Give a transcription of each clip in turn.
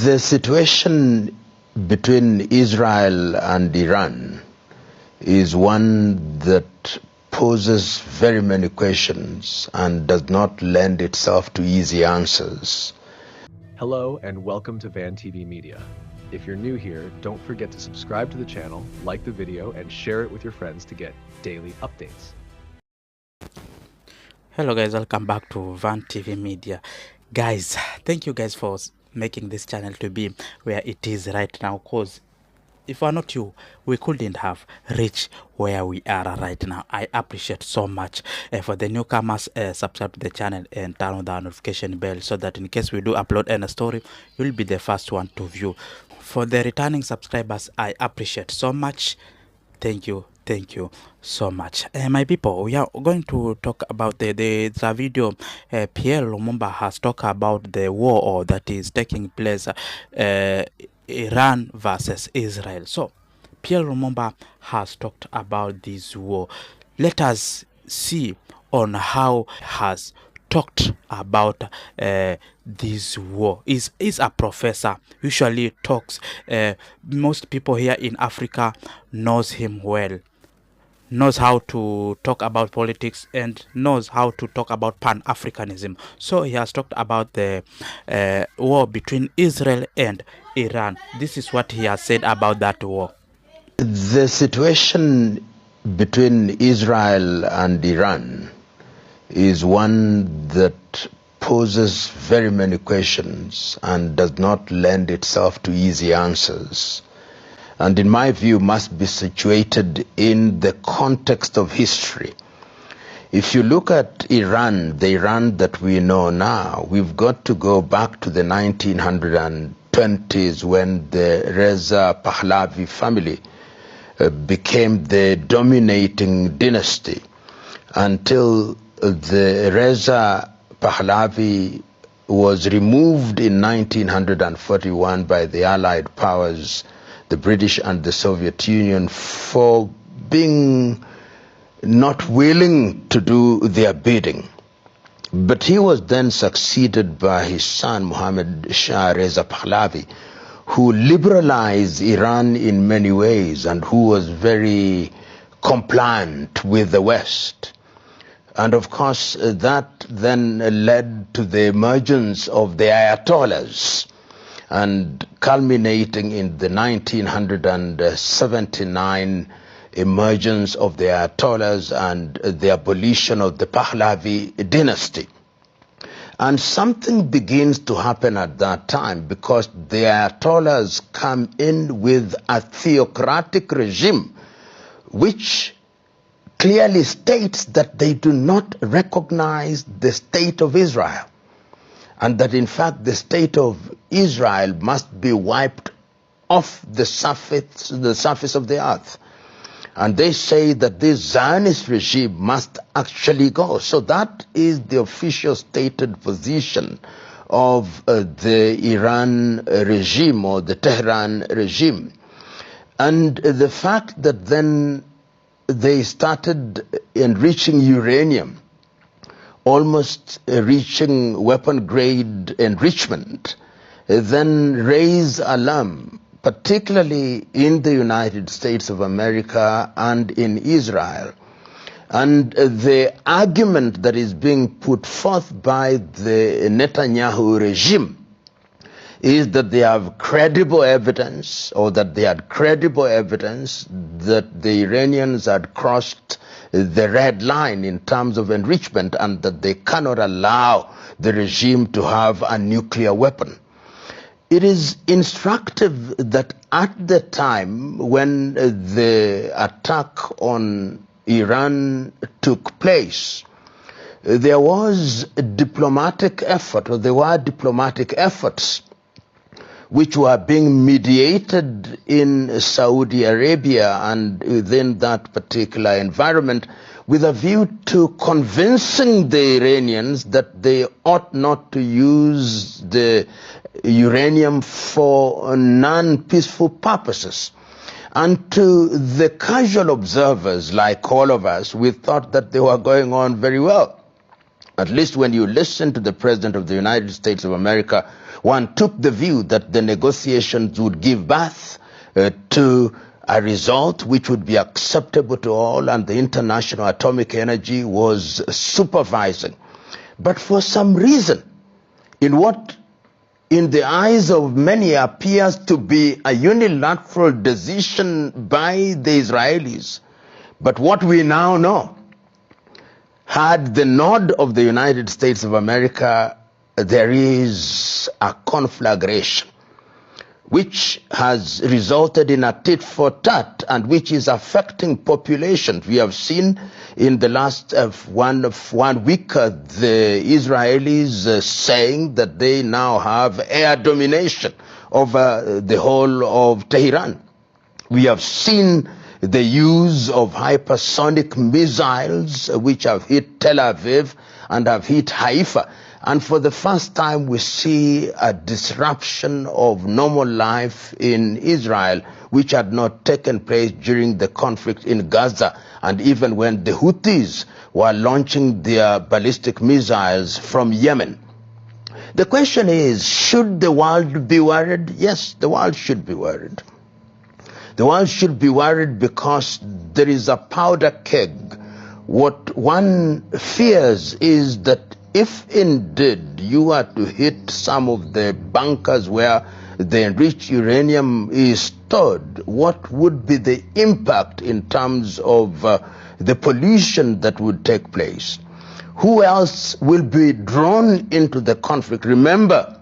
The situation between Israel and Iran is one that poses very many questions and does not lend itself to easy answers. Hello and welcome to Van TV Media. If you're new here, don't forget to subscribe to the channel, like the video, and share it with your friends to get daily updates. Hello guys, welcome back to Van TV Media. Guys, thank you guys for making this channel to be where it is right now, cause if we're not you, we couldn't have reached where we are right now. I appreciate so much. For the newcomers, subscribe to the channel and turn on the notification bell so that in case we do upload any story, you'll be the first one to view. For the returning subscribers, I appreciate so much. Thank you so much. My people, we are going to talk about the video. Plo Lumumba has talked about the war that is taking place, Iran versus Israel. So Plo Lumumba has talked about this war. Let us see on how has talked about this war. Is a professor, usually talks, most people here in Africa knows him well, knows how to talk about politics and knows how to talk about Pan-Africanism. So he has talked about the war between Israel and Iran. This is what he has said about that war. The situation between Israel and Iran is one that poses very many questions and does not lend itself to easy answers, and in my view must be situated in the context of history. If you look at Iran, the Iran that we know now, we've got to go back to the 1920s when the Reza Pahlavi family became the dominating dynasty, until the Reza Pahlavi was removed in 1941 by the Allied powers, the British and the Soviet Union, for being not willing to do their bidding. But he was then succeeded by his son Mohammad Shah Reza Pahlavi, who liberalized Iran in many ways and who was very compliant with the West. And of course, that then led to the emergence of the Ayatollahs, and culminating in the 1979 emergence of the Ayatollahs and the abolition of the Pahlavi dynasty. And something begins to happen at that time, because the Ayatollahs come in with a theocratic regime which clearly states that they do not recognize the state of Israel, and that in fact the state of Israel must be wiped off the surface of the earth. And they say that this Zionist regime must actually go. So that is the official stated position of the Iran regime, or the Tehran regime. And the fact that then they started enriching uranium, almost reaching weapon grade enrichment, then raised alarm, particularly in the United States of America and in Israel. And the argument that is being put forth by the Netanyahu regime is that they have credible evidence, or that they had credible evidence, that the Iranians had crossed the red line in terms of enrichment, and that they cannot allow the regime to have a nuclear weapon. It is instructive that at the time when the attack on Iran took place, there was a diplomatic effort, or there were diplomatic efforts which were being mediated in Saudi Arabia and within that particular environment, with a view to convincing the Iranians that they ought not to use the uranium for non-peaceful purposes. And to the casual observers like all of us, we thought that they were going on very well. At least when you listen to the President of the United States of America, one took the view that the negotiations would give birth to a result which would be acceptable to all, and the International Atomic Energy was supervising. But for some reason, in what in the eyes of many appears to be a unilateral decision by the Israelis, but what we now know, had the nod of the United States of America, there is a conflagration which has resulted in a tit for tat and which is affecting populations. We have seen in the last one week the Israelis saying that they now have air domination over the whole of Tehran. We have seen the use of hypersonic missiles which have hit Tel Aviv and have hit Haifa. And for the first time, we see a disruption of normal life in Israel, which had not taken place during the conflict in Gaza, and even when the Houthis were launching their ballistic missiles from Yemen. The question is, should the world be worried? Yes, the world should be worried. The world should be worried because there is a powder keg. What one fears is that if indeed you are to hit some of the bunkers where the enriched uranium is stored, what would be the impact in terms of the pollution that would take place? Who else will be drawn into the conflict? Remember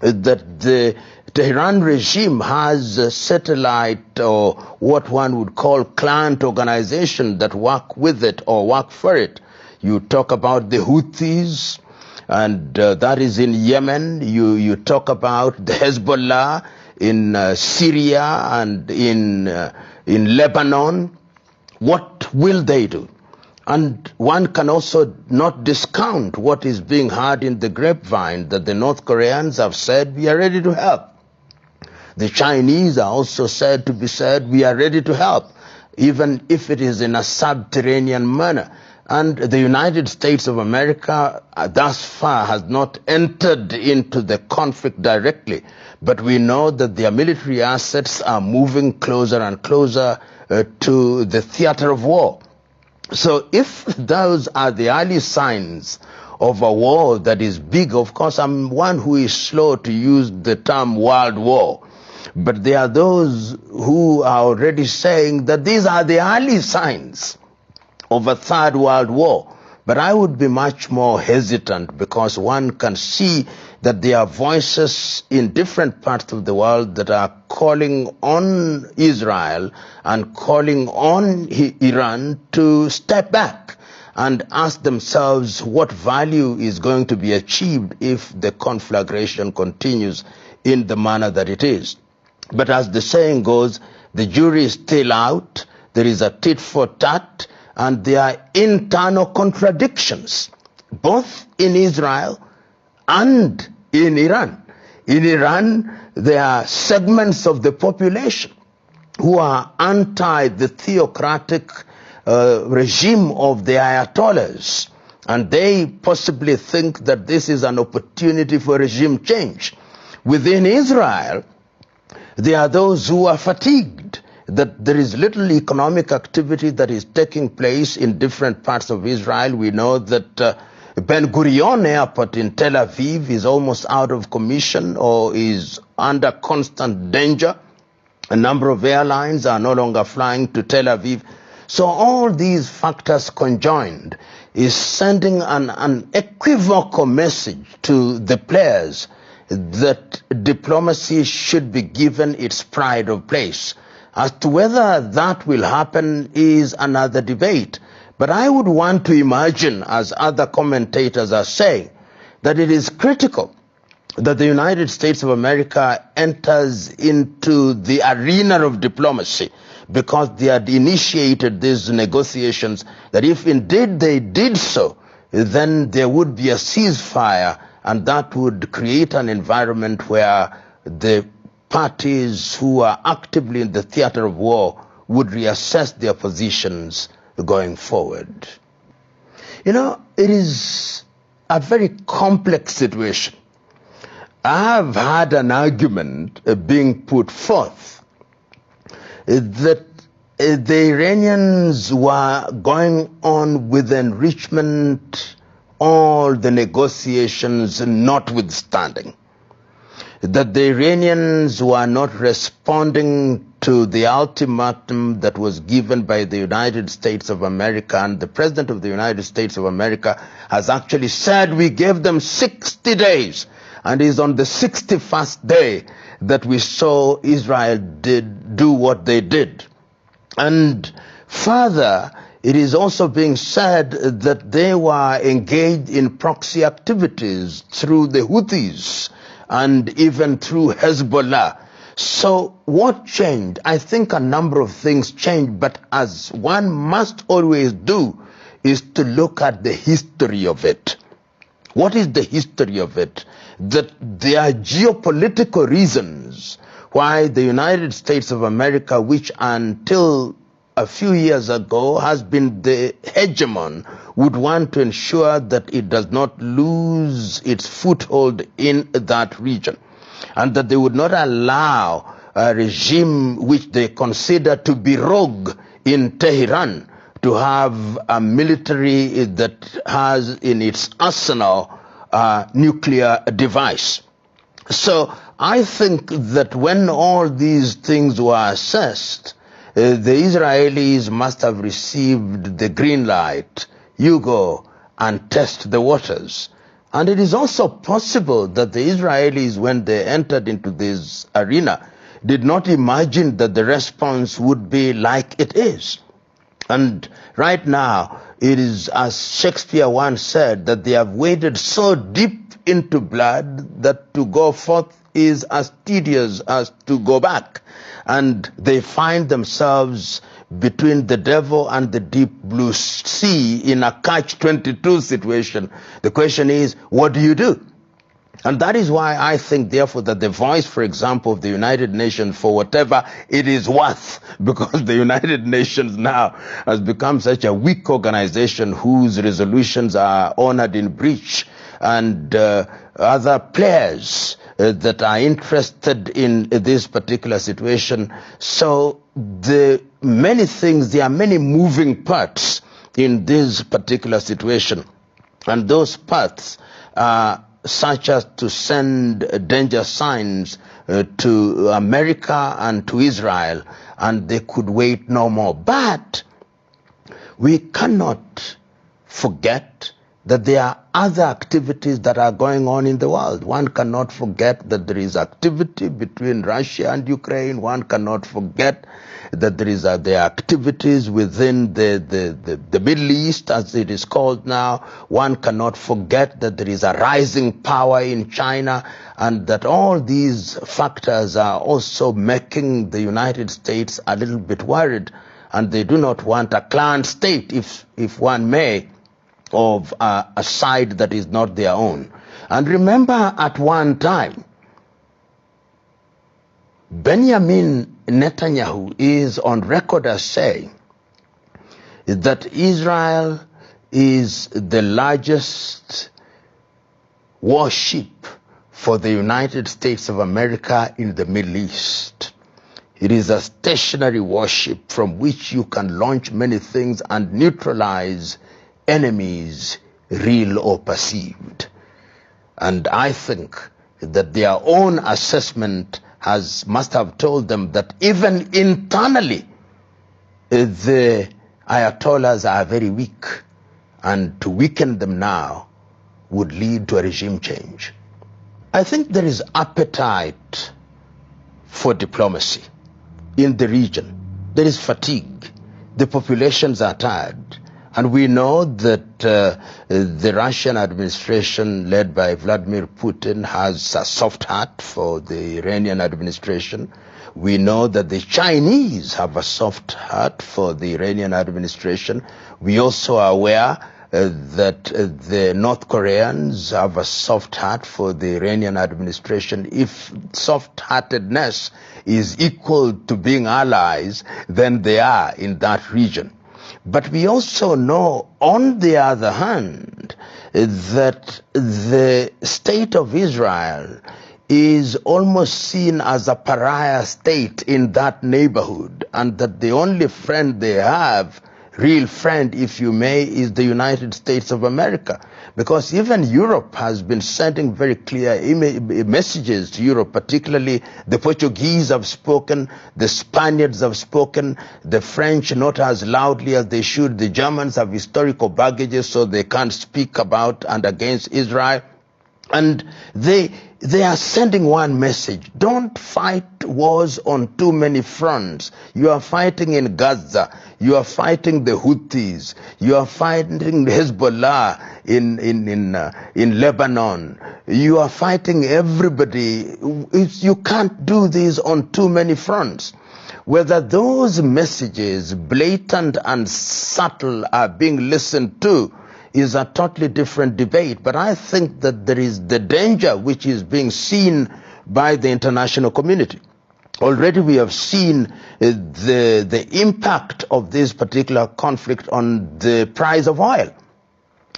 that the Tehran regime has a satellite or what one would call client organization that work with it or work for it. You talk about the Houthis, and that is in Yemen. You talk about the Hezbollah in Syria and in Lebanon. What will they do? And one can also not discount what is being heard in the grapevine, that the North Koreans have said, we are ready to help. The Chinese are also said to be said, we are ready to help, even if it is in a subterranean manner. And the United States of America thus far has not entered into the conflict directly, but we know that their military assets are moving closer and closer to the theater of war. So if those are the early signs of a war that is big, of course I'm one who is slow to use the term world war, but there are those who are already saying that these are the early signs of a third world war. But I would be much more hesitant because one can see that there are voices in different parts of the world that are calling on Israel and calling on Iran to step back and ask themselves what value is going to be achieved if the conflagration continues in the manner that it is. But as the saying goes, the jury is still out, there is a tit for tat, and there are internal contradictions, both in Israel and in Iran. In Iran, there are segments of the population who are anti the theocratic regime of the Ayatollahs, and they possibly think that this is an opportunity for regime change. Within Israel, there are those who are fatigued that there is little economic activity that is taking place in different parts of Israel. We know that Ben Gurion Airport in Tel Aviv is almost out of commission or is under constant danger. A number of airlines are no longer flying to Tel Aviv. So all these factors conjoined is sending an unequivocal message to the players that diplomacy should be given its pride of place. As to whether that will happen is another debate. But I would want to imagine, as other commentators are saying, that it is critical that the United States of America enters into the arena of diplomacy, because they had initiated these negotiations, that if indeed they did so, then there would be a ceasefire, and that would create an environment where the parties who are actively in the theater of war would reassess their positions going forward. You know, it is a very complex situation. I've had an argument being put forth that the Iranians were going on with enrichment, all the negotiations notwithstanding, that the Iranians were not responding to the ultimatum that was given by the United States of America, and the President of the United States of America has actually said we gave them 60 days, and it's on the 61st day that we saw Israel do what they did. And further, it is also being said that they were engaged in proxy activities through the Houthis and even through Hezbollah. So what changed? I think a number of things changed, but as one must always do, is to look at the history of it. What is the history of it? That there are geopolitical reasons why the United States of America, which until a few years ago has been the hegemon, would want to ensure that it does not lose its foothold in that region, and that they would not allow a regime which they consider to be rogue in Tehran to have a military that has in its arsenal a nuclear device. So I think that when all these things were assessed, the Israelis must have received the green light. You go and test the waters. And it is also possible that the Israelis, when they entered into this arena, did not imagine that the response would be like it is. And right now, it is, as Shakespeare once said, that they have waded so deep into blood that to go forth is as tedious as to go back. And they find themselves between the devil and the deep blue sea in a catch-22 situation. The question is, what do you do? And that is why I think, therefore, that the voice, for example, of the United Nations, for whatever it is worth, because the United Nations now has become such a weak organization whose resolutions are honored in breach, and other players that are interested in this particular situation. So there are many moving parts in this particular situation, and those parts are such as to send danger signs to America and to Israel, and they could wait no more. But we cannot forget that there are other activities that are going on in the world. One cannot forget that there is activity between Russia and Ukraine. One cannot forget that there are activities within the Middle East, as it is called now. One cannot forget that there is a rising power in China, and that all these factors are also making the United States a little bit worried, and they do not want a clan state, if one may, of a side that is not their own. And remember, at one time, Benjamin Netanyahu is on record as saying that Israel is the largest warship for the United States of America in the Middle East. It is a stationary warship from which you can launch many things and neutralize enemies, real or perceived. And I think that their own assessment must have told them that even internally, the Ayatollahs are very weak, and to weaken them now would lead to a regime change. I think there is appetite for diplomacy in the region. There is fatigue. The populations are tired. And we know that the Russian administration led by Vladimir Putin has a soft heart for the Iranian administration. We know that the Chinese have a soft heart for the Iranian administration. We also are aware that the North Koreans have a soft heart for the Iranian administration. If soft-heartedness is equal to being allies, then they are in that region. But we also know, on the other hand, that the state of Israel is almost seen as a pariah state in that neighborhood, and that the only friend they have, real friend if you may, is the United States of America. Because even Europe has been sending very clear messages to Europe, particularly the Portuguese have spoken, the Spaniards have spoken, the French not as loudly as they should, the Germans have historical baggages so they can't speak about and against Israel. And they are sending one message: don't fight wars on too many fronts. You are fighting in Gaza, you are fighting the Houthis, you are fighting Hezbollah in Lebanon, you are fighting everybody. You can't do this on too many fronts. Whether those messages, blatant and subtle, are being listened to is a totally different debate. But I think that there is the danger which is being seen by the international community. Already we have seen the impact of this particular conflict on the price of oil.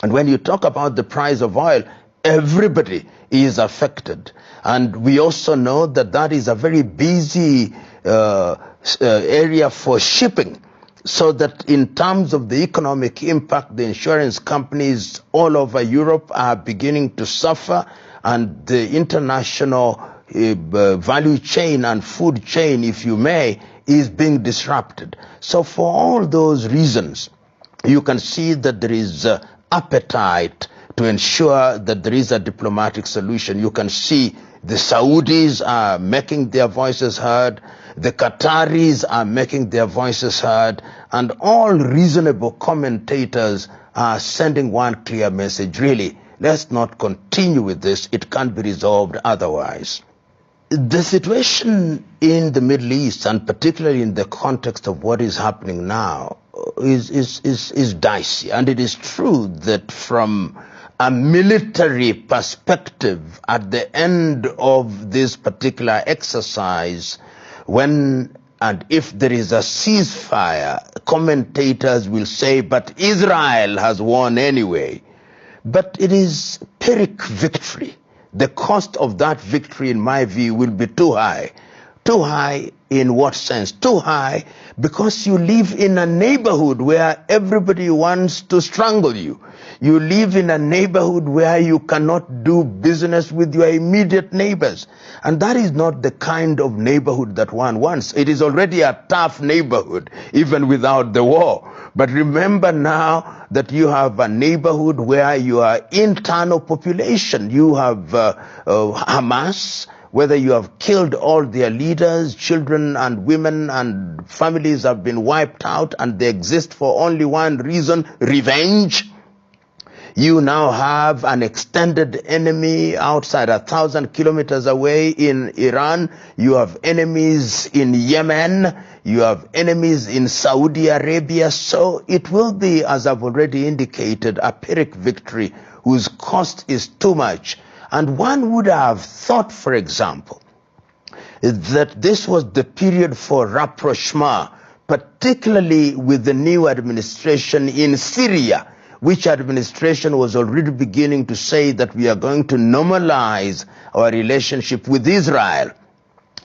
And when you talk about the price of oil, everybody is affected. And we also know that that is a very busy area for shipping. So that in terms of the economic impact, the insurance companies all over Europe are beginning to suffer, and the international value chain and food chain, if you may, is being disrupted. So for all those reasons, you can see that there is appetite to ensure that there is a diplomatic solution. You can see the Saudis are making their voices heard, the Qataris are making their voices heard, and all reasonable commentators are sending one clear message: really, let's not continue with this. It can't be resolved otherwise. The situation in the Middle East, and particularly in the context of what is happening now, is dicey. And it is true that from a military perspective, at the end of this particular exercise, when and if there is a ceasefire, commentators will say, but Israel has won anyway. But it is Pyrrhic victory. The cost of that victory, in my view, will be too high. Too high in what sense? Too high because you live in a neighborhood where everybody wants to strangle you. You live in a neighborhood where you cannot do business with your immediate neighbors. And that is not the kind of neighborhood that one wants. It is already a tough neighborhood, even without the war. But remember now that you have a neighborhood where your internal population, you have Hamas, whether you have killed all their leaders, children and women and families have been wiped out, and they exist for only one reason: revenge. You now have an extended enemy outside 1,000 kilometers away in Iran. You have enemies in Yemen. You have enemies in Saudi Arabia. So it will be, as I've already indicated, a Pyrrhic victory whose cost is too much. And one would have thought, for example, that this was the period for rapprochement, particularly with the new administration in Syria, which administration was already beginning to say that we are going to normalize our relationship with Israel.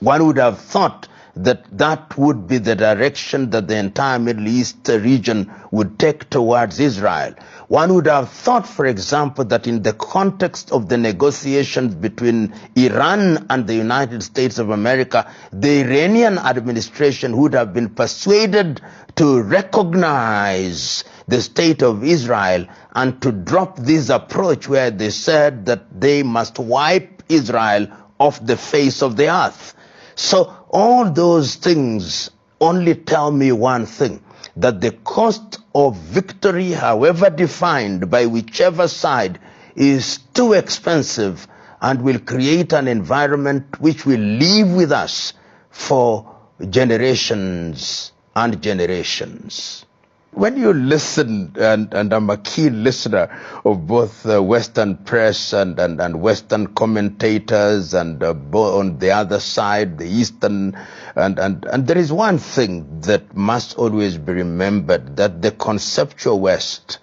One would have thought that that would be the direction that the entire Middle East region would take towards Israel. One would have thought, for example, that in the context of the negotiations between Iran and the United States of America, the Iranian administration would have been persuaded to recognize the state of Israel and to drop this approach where they said that they must wipe Israel off the face of the earth. So all those things only tell me one thing: that the cost of victory, however defined by whichever side, is too expensive and will create an environment which will live with us for generations and generations. When you listen, and I'm a keen listener of both Western press and Western commentators, and on the other side, the Eastern, and there is one thing that must always be remembered, that the conceptual West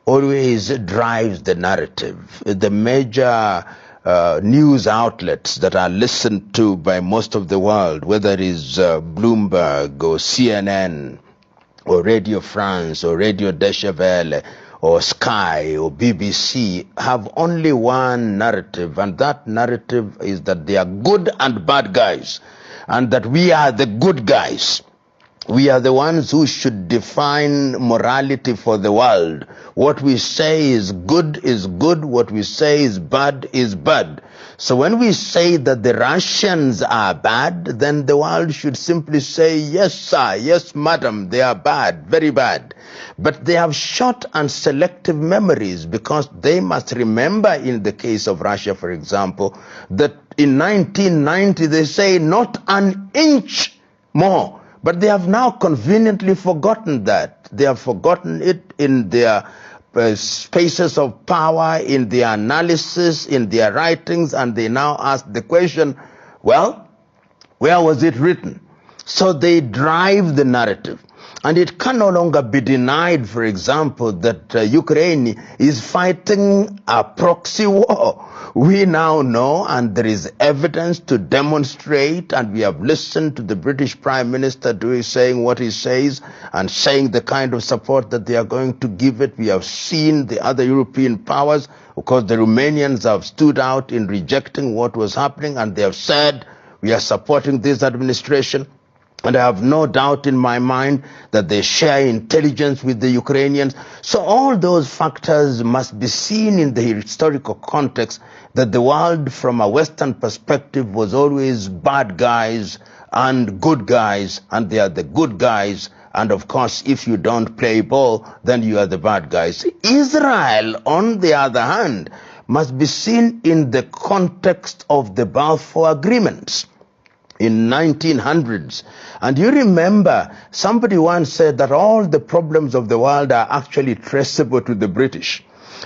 always drives the narrative. The major news outlets that are listened to by most of the world, whether it is Bloomberg or CNN or Radio France or Radio Deutsche Welle or Sky or BBC, have only one narrative, and that narrative is that they are good and bad guys, and that we are the good guys. We are the ones who should define morality for the world. What we say is good, what we say is bad is bad. So when we say that the Russians are bad, then the world should simply say, yes sir, yes madam, they are bad, very bad. But they have short and selective memories, because they must remember, in the case of Russia, for example, that in 1990 they say not an inch more. But they have now conveniently forgotten that. They have forgotten it in their spaces of power, in their analysis, in their writings, and they now ask the question, well, where was it written? So they drive the narrative. And it can no longer be denied, for example, that Ukraine is fighting a proxy war. We now know, and there is evidence to demonstrate, and we have listened to the British Prime Minister saying what he says and saying the kind of support that they are going to give it. We have seen the other European powers. Of course, the Romanians have stood out in rejecting what was happening, and they have said, we are supporting this administration. And I have no doubt in my mind that they share intelligence with the Ukrainians. So all those factors must be seen in the historical context, that the world from a Western perspective was always bad guys and good guys, and they are the good guys. And of course, if you don't play ball, then you are the bad guys. Israel, on the other hand, must be seen in the context of the Balfour Agreements in 1900s. And you remember, somebody once said that all the problems of the world are actually traceable to the British.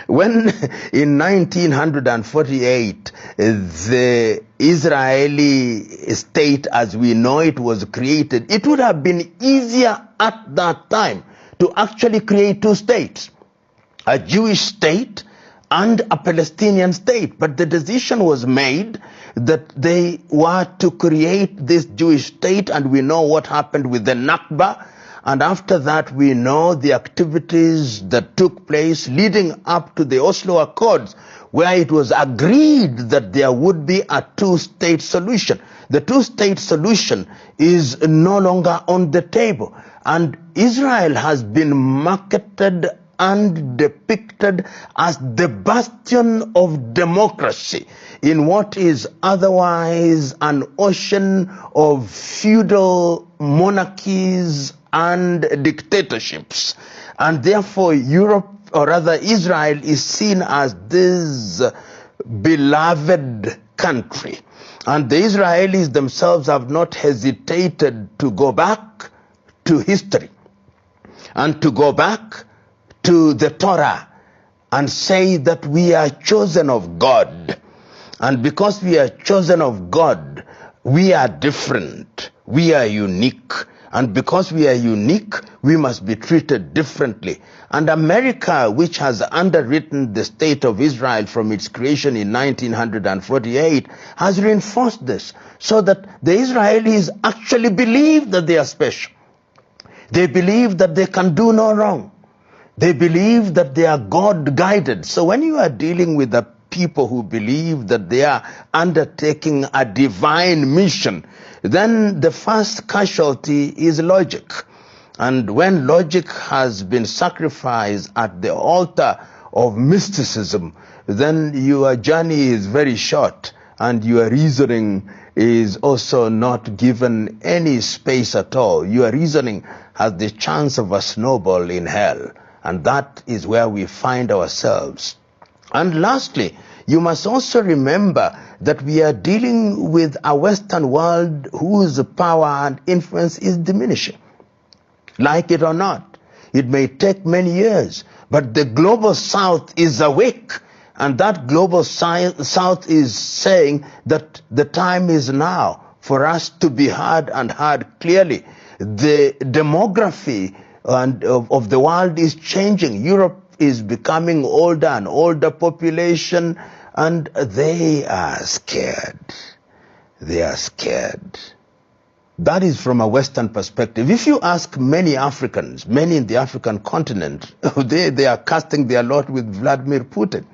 When in 1948, the Israeli state as we know it was created, it would have been easier at that time to actually create two states, a Jewish state and a Palestinian state. But the decision was made that they were to create this Jewish state, and we know what happened with the Nakba. And after that, we know the activities that took place leading up to the Oslo Accords, where it was agreed that there would be a two-state solution. The two-state solution is no longer on the table. And Israel has been marketed and depicted as the bastion of democracy in what is otherwise an ocean of feudal monarchies and dictatorships. And therefore Europe, or rather Israel, is seen as this beloved country. And the Israelis themselves have not hesitated to go back to history and to go back to the Torah and say that we are chosen of God. And because we are chosen of God, we are different, we are unique. And because we are unique, we must be treated differently. And America, which has underwritten the state of Israel from its creation in 1948, has reinforced this, so that the Israelis actually believe that they are special. They believe that they can do no wrong. They believe that they are God-guided. So when you are dealing with the people who believe that they are undertaking a divine mission, then the first casualty is logic. And when logic has been sacrificed at the altar of mysticism, then your journey is very short, and your reasoning is also not given any space at all. Your reasoning has the chance of a snowball in hell. And that is where we find ourselves. And lastly, you must also remember that we are dealing with a Western world whose power and influence is diminishing. Like it or not, it may take many years, but the global South is awake. And that global South is saying that the time is now for us to be heard, and heard clearly. The demography of the world is changing. Europe is becoming older, an older population. And they are scared. They are scared. That is from a Western perspective. If you ask many Africans, many in the African continent, they are casting their lot with Vladimir Putin.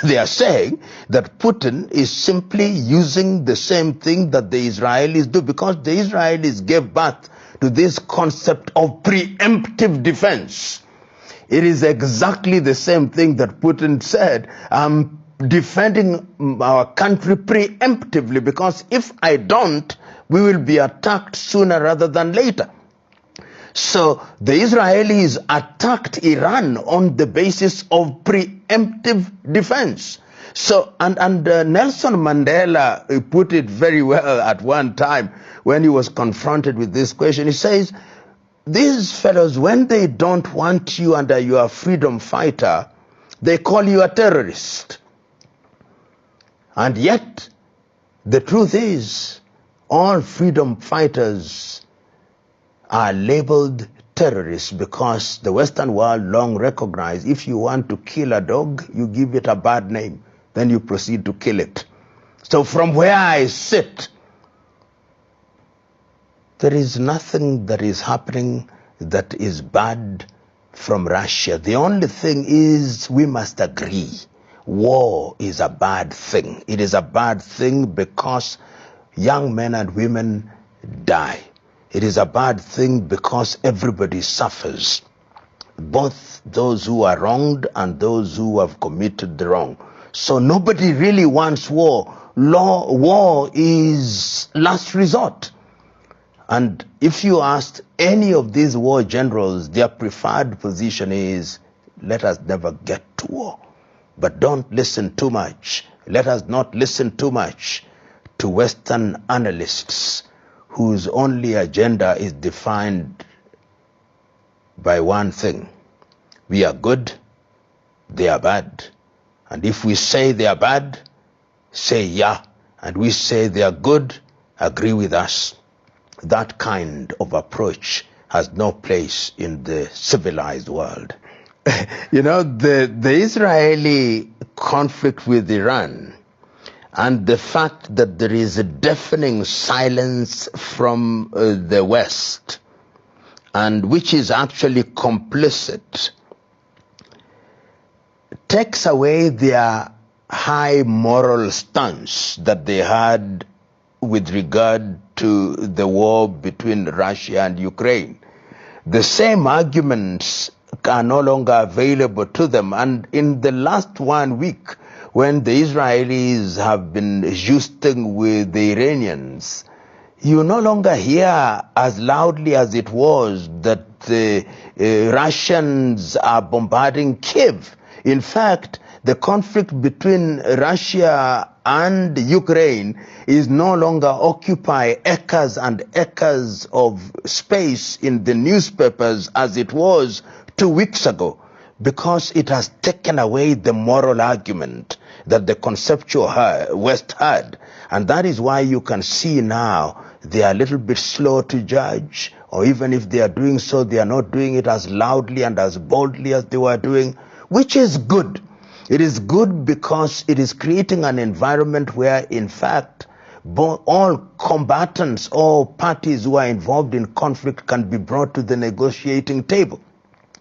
They are saying that Putin is simply using the same thing that the Israelis do, because the Israelis gave birth to this concept of preemptive defense. It is exactly the same thing that Putin said. I'm defending our country preemptively, because if I don't, we will be attacked sooner rather than later. So the Israelis attacked Iran on the basis of preemptive defense. So, and Nelson Mandela put it very well at one time when he was confronted with this question. He says, these fellows, when they don't want you under your freedom fighter, they call you a terrorist. And yet, the truth is, all freedom fighters are labeled terrorists, because the Western world long recognized if you want to kill a dog, you give it a bad name, then you proceed to kill it. So from where I sit, there is nothing that is happening that is bad from Russia. The only thing is we must agree. War is a bad thing. It is a bad thing because young men and women die. It is a bad thing because everybody suffers, both those who are wronged and those who have committed the wrong. So nobody really wants war. War is last resort. And if you ask any of these war generals, their preferred position is, let us never get to war. But don't listen too much. Let us not listen too much to Western analysts whose only agenda is defined by one thing. We are good, they are bad. And if we say they are bad, say yeah. And we say they are good, agree with us. That kind of approach has no place in the civilized world. You know, the Israeli conflict with Iran, and the fact that there is a deafening silence from the West, and which is actually complicit, takes away their high moral stance that they had with regard to the war between Russia and Ukraine. The same arguments are no longer available to them. And in the last 1 week, when the Israelis have been jousting with the Iranians, you no longer hear as loudly as it was that the Russians are bombarding Kiev. In fact, the conflict between Russia and Ukraine is no longer occupy acres and acres of space in the newspapers as it was 2 weeks ago, because it has taken away the moral argument that the conceptual West had. And that is why you can see now they are a little bit slow to judge, or even if they are doing so, they are not doing it as loudly and as boldly as they were doing, which is good. It is good because it is creating an environment where, in fact, all combatants, all parties who are involved in conflict can be brought to the negotiating table.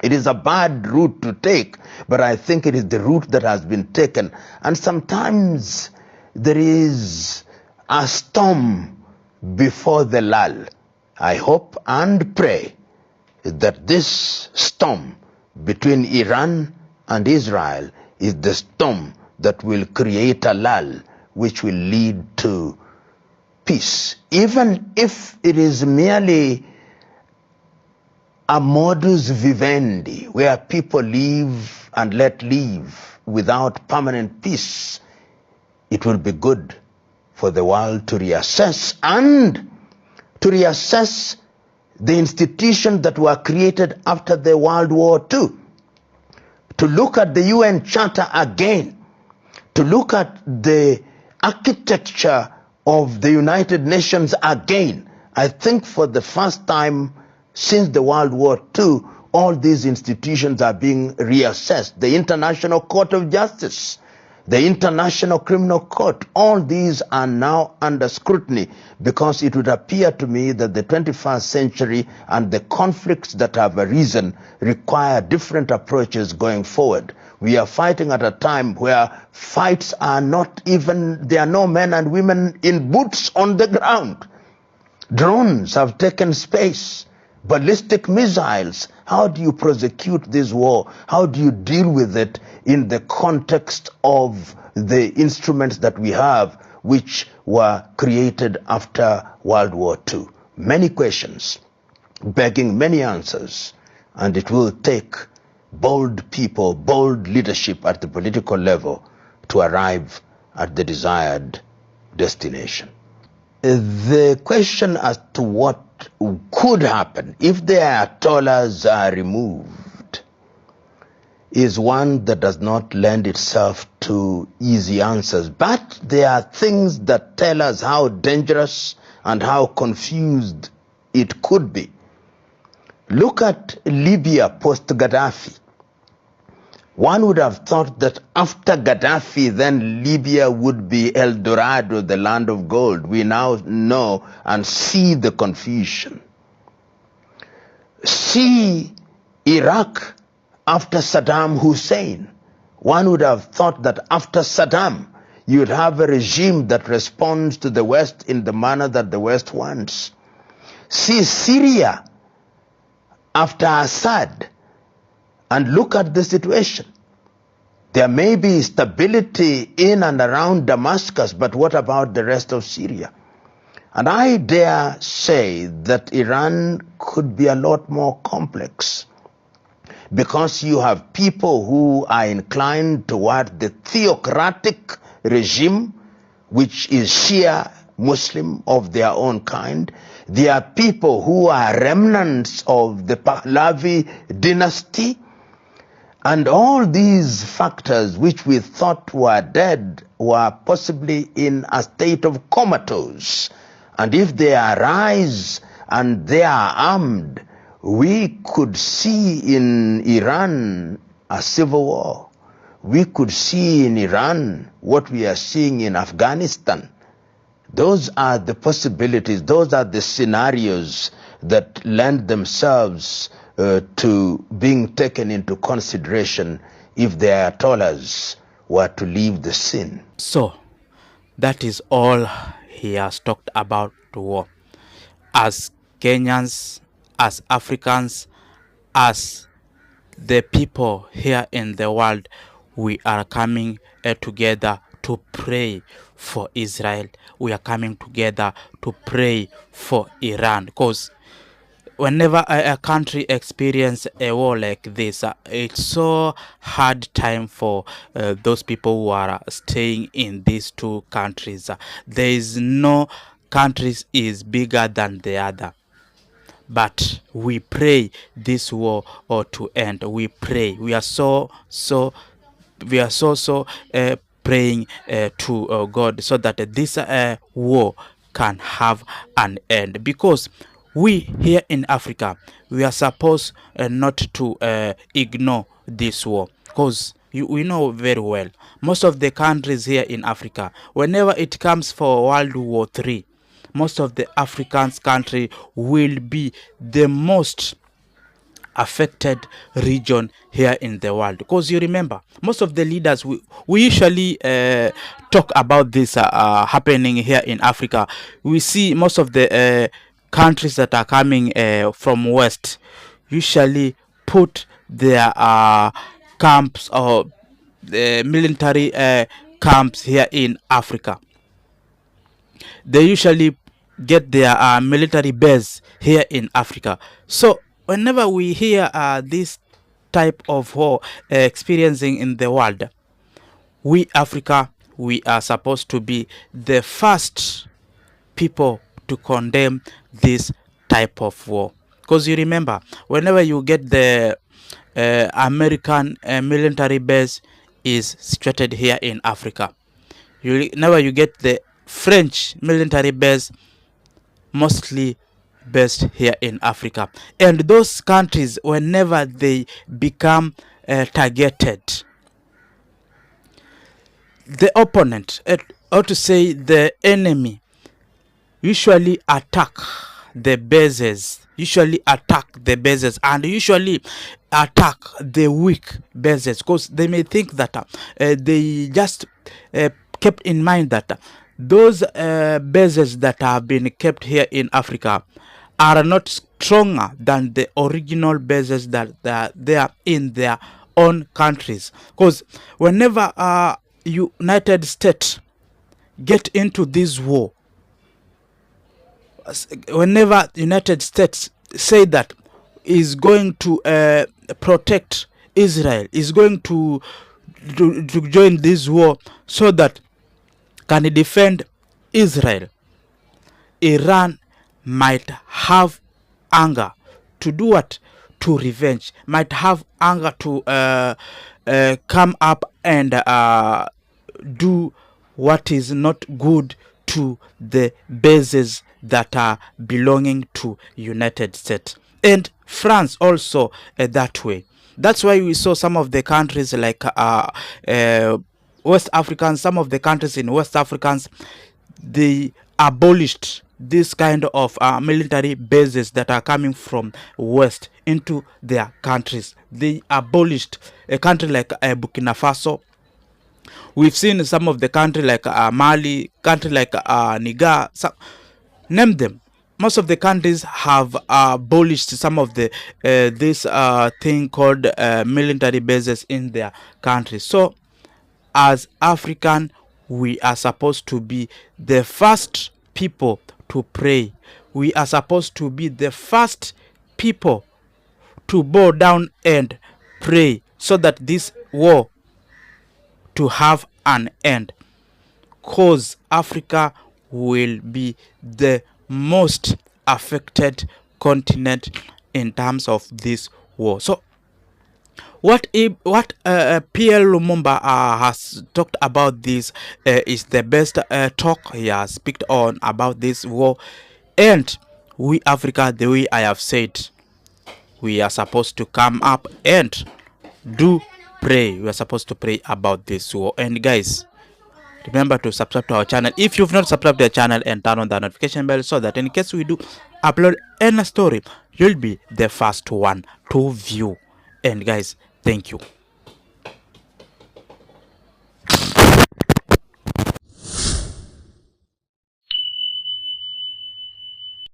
It is a bad route to take, but I think it is the route that has been taken. And sometimes there is a storm before the lull. I hope and pray that this storm between Iran and Israel is the storm that will create a lull which will lead to peace. Even if it is merely a modus vivendi where people live and let live without permanent peace, it will be good for the world to reassess, and to reassess the institutions that were created after the World War II. To look at the UN Charter again, to look at the architecture of the United Nations again. I think for the first time since the World War II, all these institutions are being reassessed. The International Court of Justice, the International Criminal Court. All these are now under scrutiny because it would appear to me that the 21st century and the conflicts that have arisen require different approaches going forward. We are fighting at a time where fights are not even, there are no men and women in boots on the ground. Drones have taken space. Ballistic missiles. How do you prosecute this war? How do you deal with it in the context of the instruments that we have, which were created after World War II? Many questions, begging many answers, and it will take bold people, bold leadership at the political level to arrive at the desired destination. The question as to what could happen if the Ayatollahs are removed is one that does not lend itself to easy answers, but there are things that tell us how dangerous and how confused it could be. Look at Libya post-Gaddafi. One would have thought that after Gaddafi, then Libya would be El Dorado, the land of gold. We now know and see the confusion. See Iraq after Saddam Hussein. One would have thought that after Saddam, you'd have a regime that responds to the West in the manner that the West wants. See Syria after Assad, and look at the situation. There may be stability in and around Damascus, but what about the rest of Syria? And I dare say that Iran could be a lot more complex, because you have people who are inclined toward the theocratic regime, which is Shia Muslim of their own kind. There are people who are remnants of the Pahlavi dynasty. And all these factors which we thought were dead were possibly in a state of comatose. And if they arise and they are armed, we could see in Iran a civil war. We could see in Iran what we are seeing in Afghanistan. Those are the possibilities, those are the scenarios that lend themselves to being taken into consideration if the Ayatollahs were to leave the scene. So, that is all he has talked about war. As Kenyans, as Africans, as the people here in the world, we are coming together to pray for Israel. We are coming together to pray for Iran, because whenever a country experience a war like this, it's so hard time for those people who are staying in these two countries. There is no countries is bigger than the other. But we pray this war or to end. We pray. We are so praying to God, so that this war can have an end, because we here in Africa, we are supposed not to ignore this war, because we know very well most of the countries here in Africa, whenever it comes for World War III, most of the African country will be the most affected region here in the world. Because you remember, most of the leaders, we usually talk about this happening here in Africa. We see most of the countries that are coming from West usually put their camps or military camps here in Africa. They usually get their military base here in Africa. So whenever we hear this type of war experiencing in the world, we Africa, we are supposed to be the first people to condemn this type of war. Because you remember, whenever you get the American military base is situated here in Africa, whenever you get the French military base mostly based here in Africa. And those countries, whenever they become targeted, the opponent, or to say the enemy, usually attack the bases, and usually attack the weak bases, because they may think that they just kept in mind that those bases that have been kept here in Africa are not stronger than the original bases that they are in their own countries. Because whenever United States get into this war, whenever United States say that is going to protect Israel, is going to join this war so that can defend Israel, Iran might have anger to do what? To revenge, might have anger to come up and do what is not good to the bases that are belonging to United States. And France also that way. That's why we saw some of the countries like West Africans, some of the countries in West Africans, they abolished this kind of military bases that are coming from West into their countries. They abolished a country like Burkina Faso. We've seen some of the country like Mali, country like Niger, name them. Most of the countries have abolished some of the this thing called military bases in their countries. So as African, we are supposed to be the first people to pray. We are supposed to be the first people to bow down and pray so that this war to have an end, cause Africa will be the most affected continent in terms of this war. So what Plo Lumumba has talked about this is the best talk he has speak on about this war. And we Africa, the way I have said, we are supposed to come up and do pray. We are supposed to pray about this war. And guys, remember to subscribe to our channel if you've not subscribed to the channel, and turn on the notification bell so that in case we do upload any story, you'll be the first one to view. And guys, thank you.